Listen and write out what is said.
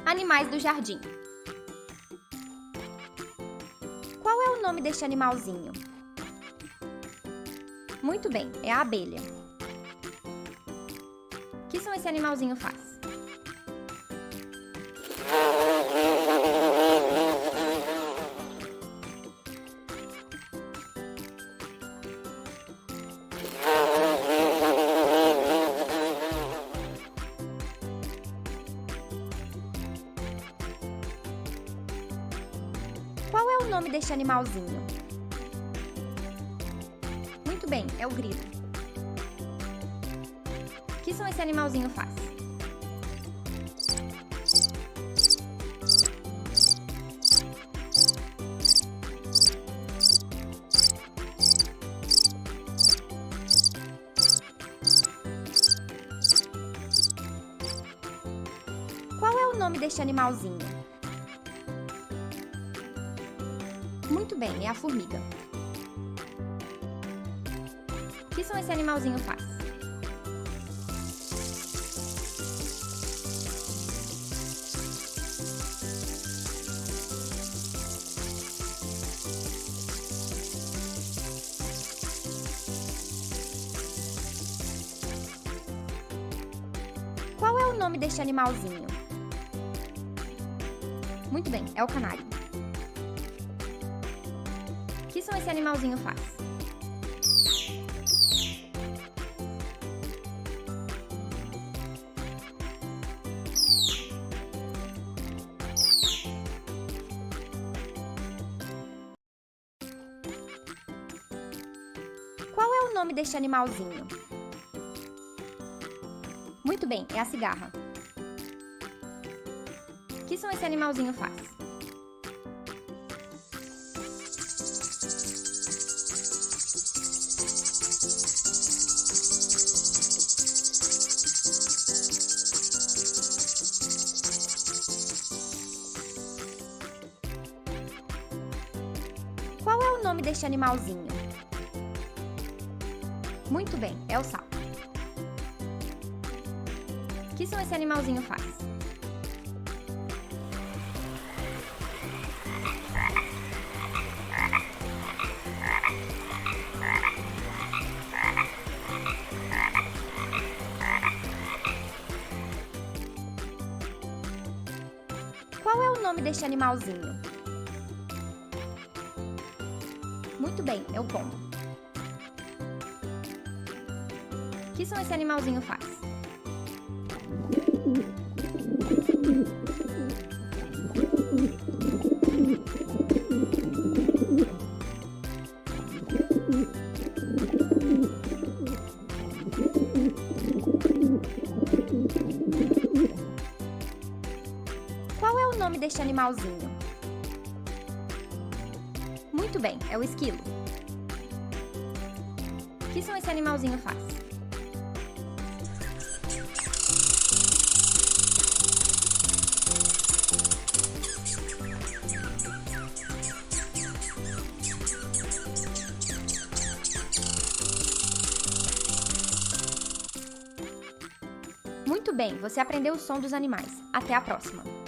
Animais do jardim. Qual é o nome deste animalzinho? Muito bem, é a abelha. O que esse animalzinho faz? Qual é o nome deste animalzinho? Muito bem, é o grilo. O que esse animalzinho faz? Qual é o nome deste animalzinho? Muito bem, é a formiga. O que esse animalzinho faz? Qual é o nome deste animalzinho? Muito bem, é o canário. O que esse animalzinho faz? Qual é o nome deste animalzinho? Muito bem, é a cigarra. O que esse animalzinho faz? Qual é o nome deste animalzinho? Muito bem, é o sapo. O que esse animalzinho faz? Qual é o nome deste animalzinho? Muito bem, é o pombo. O que esse animalzinho faz? Qual é o nome deste animalzinho? Muito bem, é o esquilo. O que esse animalzinho faz? Muito bem, você aprendeu o som dos animais. Até a próxima!